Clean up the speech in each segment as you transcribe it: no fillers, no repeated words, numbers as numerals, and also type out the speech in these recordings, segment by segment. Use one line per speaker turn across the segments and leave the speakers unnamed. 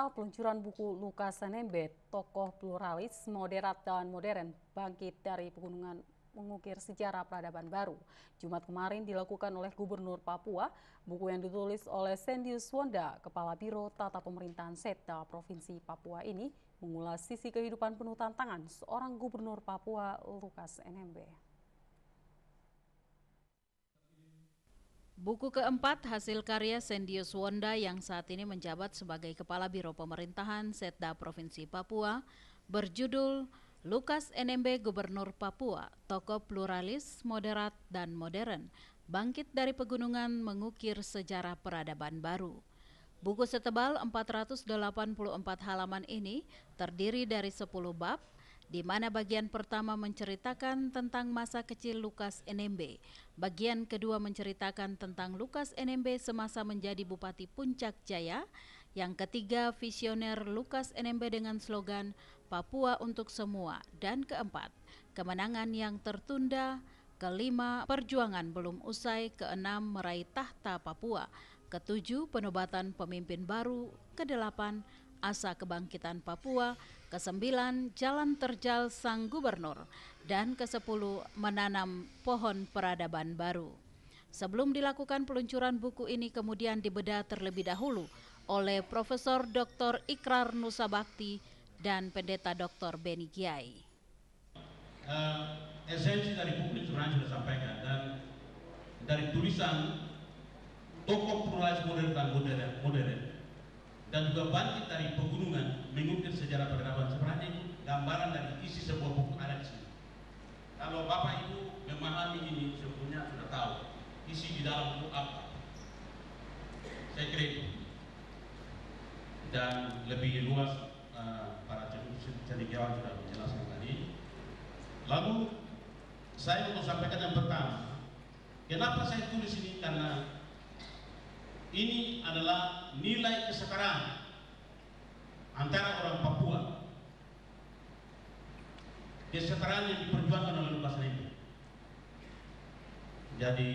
Pemerintah peluncuran buku Lukas NMB, tokoh pluralis, moderat dan modern, bangkit dari pegunungan mengukir sejarah peradaban baru. Jumat kemarin dilakukan oleh Gubernur Papua. Buku yang ditulis oleh Sendius Wonda, Kepala Biro Tata Pemerintahan Setda Provinsi Papua ini mengulas sisi kehidupan penuh tantangan seorang Gubernur Papua, Lukas NMB.
Buku keempat hasil karya Sendius Wonda yang saat ini menjabat sebagai Kepala Biro Pemerintahan Setda Provinsi Papua berjudul Lukas NMB Gubernur Papua, tokoh pluralis, moderat, dan modern, bangkit dari pegunungan mengukir sejarah peradaban baru. Buku setebal 484 halaman ini terdiri dari 10 bab, di mana bagian pertama menceritakan tentang masa kecil Lukas NMB, bagian kedua menceritakan tentang Lukas NMB semasa menjadi Bupati Puncak Jaya, yang ketiga visioner Lukas NMB dengan slogan Papua untuk semua, dan keempat kemenangan yang tertunda, kelima perjuangan belum usai, keenam meraih tahta Papua, ketujuh penobatan pemimpin baru, kedelapan asa kebangkitan Papua, ke-9 jalan terjal sang gubernur, dan ke-10 menanam pohon peradaban baru. Sebelum dilakukan peluncuran buku ini kemudian dibedah terlebih dahulu oleh Profesor Dr. Ikrar Nusabakti dan Pendeta Dr. Beni Giai.
Esensi dari buku sebenarnya sudah sampaikan, dan dari tulisan tokoh pluralis modern dan juga bangkit dari pegunungan mengukir sejarah peradaban, sebenarnya itu gambaran dari isi sebuah buku ada di sini. Kalau Bapak Ibu memahami ini sebetulnya sudah tahu isi di dalam buku apa. Saya kira itu. Dan lebih luas para cendekiawan sudah menjelaskan tadi. Lalu saya mau sampaikan yang pertama, kenapa saya tulis ini, karena ini adalah nilai kesetaraan antara orang Papua, kesetaraan yang diperjuangkan oleh Lukas NMB. Jadi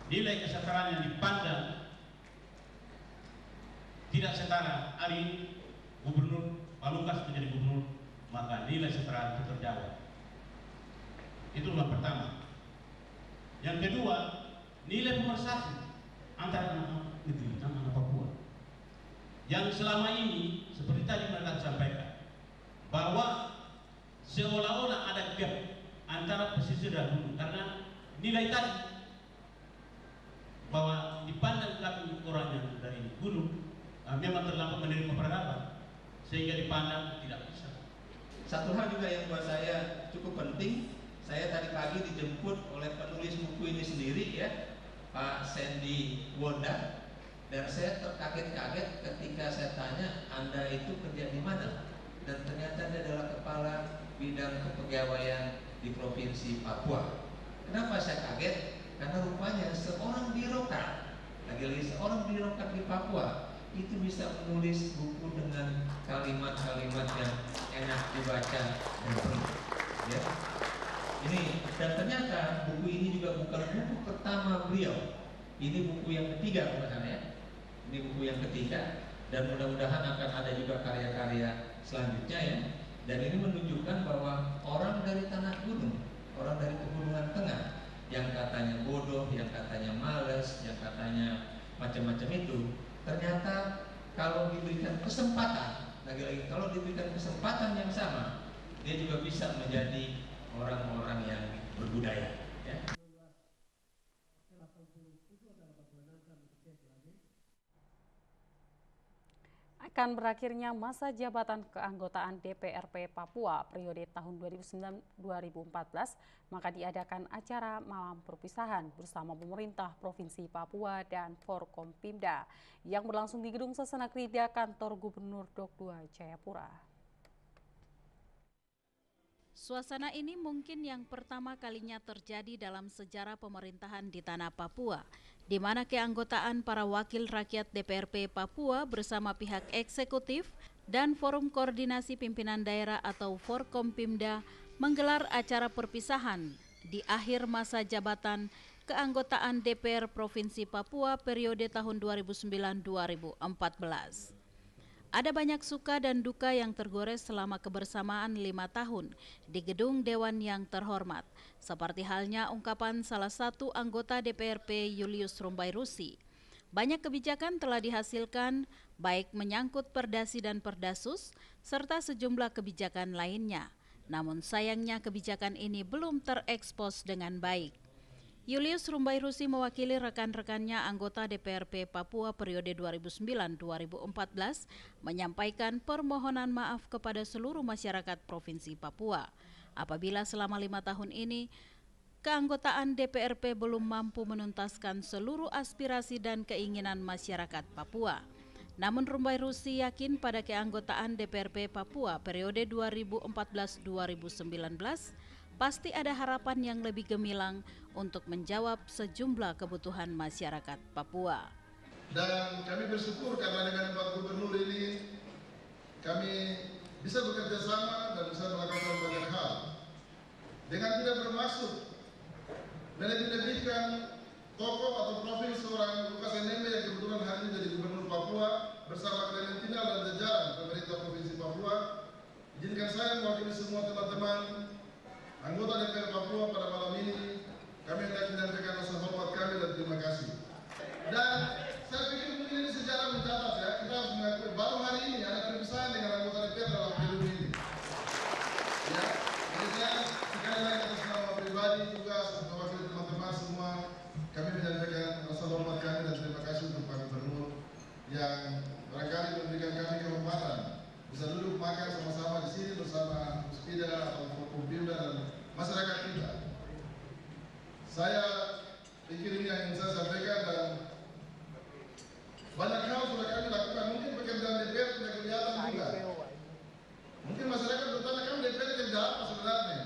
nilai kesetaraan yang dipandang tidak setara hari ini Gubernur Pak Lukas menjadi gubernur, maka nilai kesetaraan itu terjaga. Itu yang pertama. Yang kedua, nilai pemersatu antara anak negeri dan anak Papua yang selama ini seperti tadi mereka sampaikan bahwa seolah-olah ada gap antara pesisir dan gunung, karena nilai tadi bahwa dipandang kami orang yang dari gunung memang terlambat menerima peradaban sehingga dipandang tidak bisa.
Satu hal juga yang buat saya cukup penting, saya tadi pagi dijemput oleh penulis buku ini sendiri, ya, Pak Sendi Wonda, dan saya terkaget-kaget ketika saya tanya, Anda itu kerja di mana? Dan ternyata dia adalah kepala bidang kepegawaian di Provinsi Papua. Kenapa saya kaget? Karena rupanya seorang birokrat, lagi-lagi seorang birokrat di Papua itu bisa menulis buku dengan kalimat-kalimat yang enak dibaca dan penuh, ya. Ini, dan ternyata buku ini juga bukan buku pertama beliau. Ini buku yang ketiga, ya. Ini buku yang ketiga, dan mudah-mudahan akan ada juga karya-karya selanjutnya, ya. Dan ini menunjukkan bahwa orang dari tanah gunung, orang dari pegunungan tengah, yang katanya bodoh, yang katanya malas, yang katanya macam-macam itu, ternyata kalau diberikan kesempatan, lagi-lagi kalau diberikan kesempatan yang sama, dia juga bisa menjadi orang-orang yang berbudaya, ya.
Akan berakhirnya masa jabatan keanggotaan DPRP Papua periode tahun 2009-2014, maka diadakan acara malam perpisahan bersama pemerintah Provinsi Papua dan Forkompimda yang berlangsung di Gedung Sasana Krida Kantor Gubernur Dok 2 Jayapura.
Suasana ini mungkin yang pertama kalinya terjadi dalam sejarah pemerintahan di tanah Papua, di mana keanggotaan para wakil rakyat DPRP Papua bersama pihak eksekutif dan Forum Koordinasi Pimpinan Daerah atau Forkompimda menggelar acara perpisahan di akhir masa jabatan keanggotaan DPR Provinsi Papua periode tahun 2009-2014. Ada banyak suka dan duka yang tergores selama kebersamaan 5 tahun di gedung Dewan yang terhormat, seperti halnya ungkapan salah satu anggota DPRP Julius Rumbairusi. Banyak kebijakan telah dihasilkan, baik menyangkut Perdasi dan Perdasus, serta sejumlah kebijakan lainnya. Namun sayangnya kebijakan ini belum terekspos dengan baik. Julius Rumbairusi mewakili rekan-rekannya anggota DPRP Papua periode 2009-2014 menyampaikan permohonan maaf kepada seluruh masyarakat Provinsi Papua apabila selama 5 tahun ini keanggotaan DPRP belum mampu menuntaskan seluruh aspirasi dan keinginan masyarakat Papua. Namun Rumbairusi yakin pada keanggotaan DPRP Papua periode 2014-2019 pasti ada harapan yang lebih gemilang untuk menjawab sejumlah kebutuhan masyarakat Papua.
Dan kami bersyukur karena dengan Pak Gubernur ini kami bisa bekerja sama dan bisa melakukan banyak hal. Dengan tidak bermaksud melebih-lebihkan tokoh atau profil seorang Lukas NMB yang kebetulan hari ini jadi Gubernur Papua bersama Clementina dan jajaran pemerintah Provinsi Papua, izinkan saya mewakili semua teman-teman anggota DPR Papua pada malam ini, kami hendak menyampaikan rasa hormat kami dan terima kasih. Dan saya pikir mungkin ini sejarah mencatat ya, kita harus mengakui baru hari ini ada perpisahan dengan anggota DPR dalam gedung ini. Ya, jadi saya sekali lagi atas nama pribadi juga mewakili teman-teman semua, kami menyampaikan rasa hormat kami dan terima kasih untuk Pak Gubernur yang barangkali memberikan kami kehormatan bisa duduk makan sama-sama di sini bersama Puspida atau Forkompimda dan masyarakat kita. Saya pikir ini yang ingin saya sampaikan dan banyak hal sudah kami lakukan. Mungkin pekerjaan DPR tidak kelihatan juga. Mungkin masyarakat bertanya, kan DPR kerja apa sebenarnya?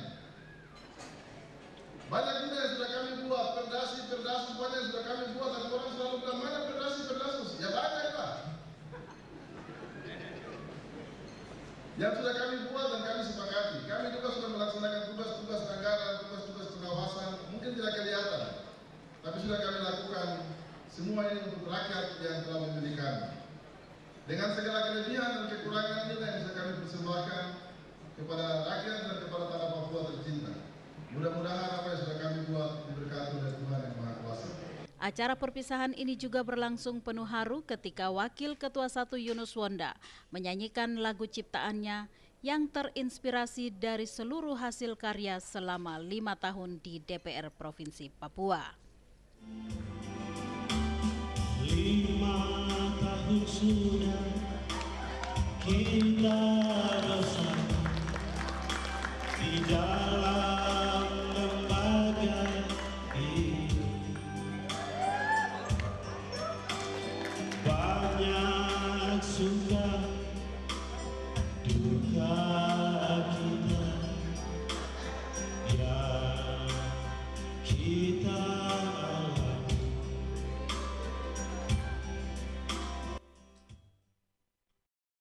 Banyak juga yang sudah kami buat, perdasi banyak yang sudah kami buat, dan orang selalu bilang, mana perdasi? Ya banyak lah. Yang sudah kami buat dan kami sepakati. Kami juga sudah melaksanakan tugas-tugas anggaran, tugas-tugas pengawasan, mungkin tidak kelihatan, tapi sudah kami lakukan semua ini untuk rakyat yang telah memilih kami. Dengan segala kelebihan dan kekurangan ini yang bisa kami persembahkan kepada rakyat dan kepada tanah Papua tercinta. Mudah-mudahan apa yang sudah kami buat diberkati oleh Tuhan Yang Maha Kuasa.
Acara perpisahan ini juga berlangsung penuh haru ketika Wakil Ketua 1 Yunus Wonda menyanyikan lagu ciptaannya yang terinspirasi dari seluruh hasil karya selama 5 tahun di DPR Provinsi Papua.
5 tahun sudah kita